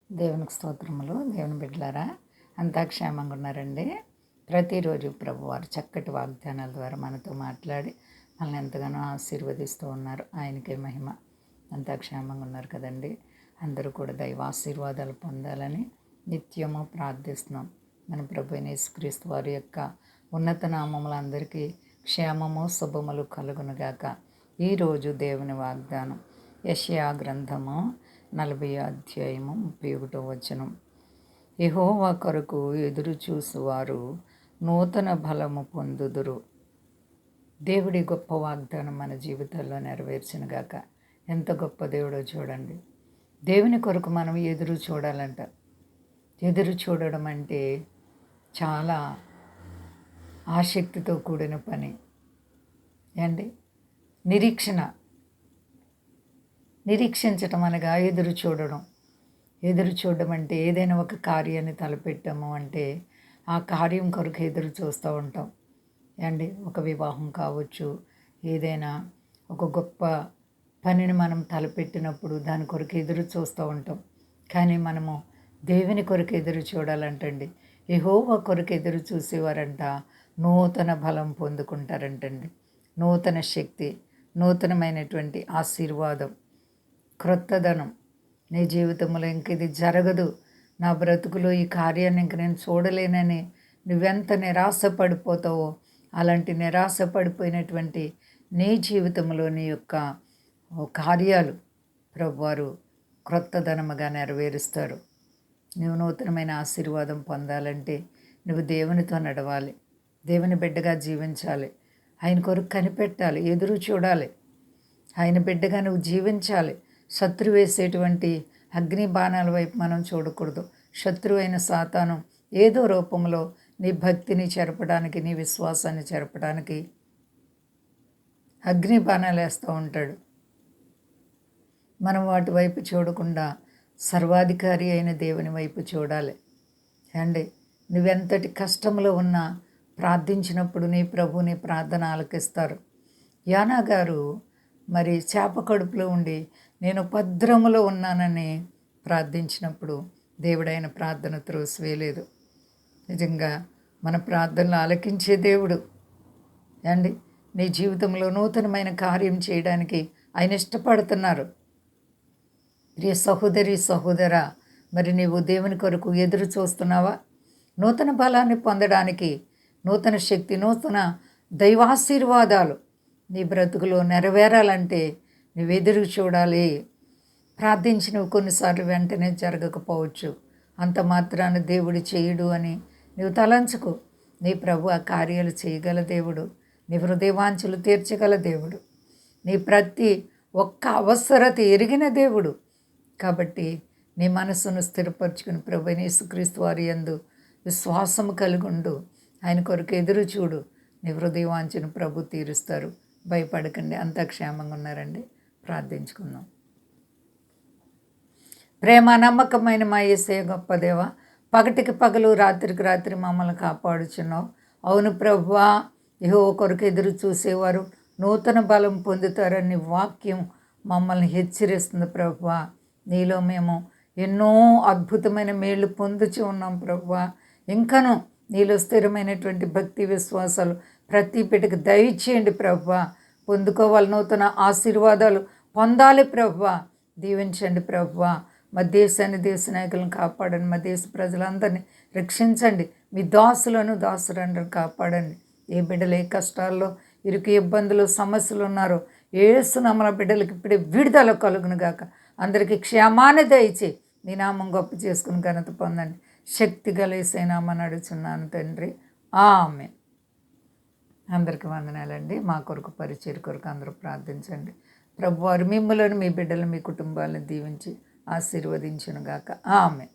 దేవునికి స్తోత్రములు. దేవుని బిడ్డలారా, అంతా క్షేమంగా ఉన్నారండి. ప్రతిరోజు ప్రభువారు చక్కటి వాగ్దానాల ద్వారా మనతో మాట్లాడి మనల్ని ఎంతగానో ఆశీర్వదిస్తూ ఉన్నారు. ఆయనకే మహిమ. అంతా క్షేమంగా ఉన్నారు కదండి. అందరూ కూడా దైవ ఆశీర్వాదాలు పొందాలని నిత్యము ప్రార్థిస్తున్నాం. మన ప్రభు అయిన యేసుక్రీస్తు వారి యొక్క ఉన్నత నామములు అందరికీ క్షేమము శుభములు కలుగునుగాక. ఈరోజు దేవుని వాగ్దానం యెషయా గ్రంథము 40 అధ్యాయము 31 వచనం. యెహోవా కొరకు ఎదురు చూసువారు నూతన బలము పొందుదురు. దేవుడి గొప్ప వాగ్దానం మన జీవితాల్లో నెరవేర్చినగాక. ఎంత గొప్ప దేవుడో చూడండి. దేవుని కొరకు మనం ఎదురు చూడాలంట. ఎదురు చూడడం అంటే చాలా ఆసక్తితో కూడిన పని అండి. నిరీక్షించటం అనగా ఎదురు చూడడం అంటే ఏదైనా ఒక కార్యాన్ని తలపెట్టాము అంటే ఆ కార్యం కొరకు ఎదురు చూస్తూ ఉంటాం అండి. ఒక వివాహం కావచ్చు, ఏదైనా ఒక గొప్ప పనిని మనం తలపెట్టినప్పుడు దాని కొరకు ఎదురు చూస్తూ ఉంటాం. కానీ మనము దేవుని కొరకు ఎదురు చూడాలంటండి. యెహోవా కొరకు ఎదురు చూసేవారంట నూతన బలం పొందుకుంటారంటండి. నూతన శక్తి, నూతనమైనటువంటి ఆశీర్వాదం, క్రొత్తదనం. నీ జీవితంలో ఇంక ఇది జరగదు, నా బ్రతుకులో ఈ కార్యాన్ని ఇంక నేను చూడలేనని నువ్వెంత నిరాశ పడిపోతావో అలాంటి నిరాశ పడిపోయినటువంటి నీ జీవితంలో నీ యొక్క కార్యాలు ప్రభువారు క్రొత్తదనముగా నెరవేరుస్తారు. నువ్వు నూతనమైన ఆశీర్వాదం పొందాలంటే నువ్వు దేవునితో నడవాలి, దేవుని బిడ్డగా జీవించాలి, ఆయన కొరకు కనిపెట్టాలి, ఎదురు చూడాలి. ఆయన బిడ్డగా నువ్వు జీవించాలి. శత్రువు వేసేటువంటి అగ్ని బాణాల వైపు మనం చూడకూడదు. శత్రువు అయిన సాతాను ఏదో రూపంలో నీ భక్తిని చెరపడానికి, నీ విశ్వాసాన్ని చెరపడానికి అగ్ని బాణాలు వేస్తూ ఉంటాడు. మనం వాటి వైపు చూడకుండా సర్వాధికారి అయిన దేవుని వైపు చూడాలి అండి. నువ్వెంతటి కష్టంలో ఉన్నా ప్రార్థించినప్పుడు నీ ప్రభు నీ ప్రార్థన ఆలకిస్తారు. యానా గారు మరి చేప కడుపులో ఉండి నేను భద్రములో ఉన్నానని ప్రార్థించినప్పుడు దేవుడైన ప్రార్థన త్రోసివేయలేదు. నిజంగా మన ప్రార్థనలు ఆలకించే దేవుడు అండి. నీ జీవితంలో నూతనమైన కార్యం చేయడానికి ఆయన ఇష్టపడుతున్నారు. ప్రియ సహోదరి సహోదరా, మరి నీవు దేవుని కొరకు ఎదురు చూస్తున్నావా? నూతన బలాన్ని పొందడానికి, నూతన శక్తి, నూతన దైవాశీర్వాదాలు నీ బ్రతుకులో నెరవేరాలంటే నువ్వు ఎదురు చూడాలి. ప్రార్థించినవి కొన్నిసార్లు వెంటనే జరగకపోవచ్చు. అంత మాత్రాన దేవుడు చేయడు అని నువ్వు తలంచుకో. నీ ప్రభు ఆ కార్యాలు చేయగల దేవుడు, నీ హృదయవాంఛలు తీర్చగల దేవుడు, నీ ప్రతి ఒక్క అవసరత ఎరిగిన దేవుడు. కాబట్టి నీ మనసును స్థిరపరచుకుని ప్రభు యేసుక్రీస్తు వారి యందు విశ్వాసము కలిగుండు. ఆయన కొరకు ఎదురు చూడు. నీ హృదయవాంఛను ప్రభు తీరుస్తారు. భయపడకండి. అంతా క్షేమంగా ఉన్నారండి. ప్రార్థించుకుందాం. ప్రేమ నమ్మకమైన మా యేసయ్య గొప్ప దేవ, పగటికి పగలు రాత్రికి రాత్రి మమ్మల్ని కాపాడుచున్నావు. అవును ప్రభువా, యెహోవా కొరకు ఎదురు చూసేవారు నూతన బలం పొందుతారని వాక్యం మమ్మల్ని హెచ్చరిస్తుంది ప్రభువా. నీలో మేము ఎన్నో అద్భుతమైన మేళ్ళు పొందుచు ఉన్నాం ప్రభువా. ఇంకనూ నీలో స్థిరమైనటువంటి భక్తి విశ్వాసాలు ప్రతి బిడ్డకు దయచేయండి ప్రభువా. పొందుకోవాలి, నూతన ఆశీర్వాదాలు పొందాలి ప్రభువా. దీవించండి ప్రభువా. మా దేశాన్ని, దేశ నాయకులను కాపాడండి. మా దేశ ప్రజలందరినీ రక్షించండి. మీ దాసులను కాపాడండి. ఏ బిడ్డలు ఏ కష్టాల్లో, ఇరుకు ఇబ్బందులు, సమస్యలు ఉన్నారో యేసు నామమున బిడ్డలకి ఇప్పుడే విడుదల కలుగును గాక. అందరికీ క్షేమాన్ని దయచేయి. నీ నామం గొప్ప చేసుకుని ఘనత పొందండి. శక్తి గల యేసయ్య నామమున అడుగుచున్నాను తండ్రి, ఆమేన్. అందరికీ వందనాలండి. మా కొరకు పరిచర్య కొరకు అందరూ ప్రార్థించండి. ప్రభువారు మిమ్మల్ని, మీ బిడ్డలు, మీ కుటుంబాలను దీవించి ఆశీర్వదించును గాక. ఆమేన్.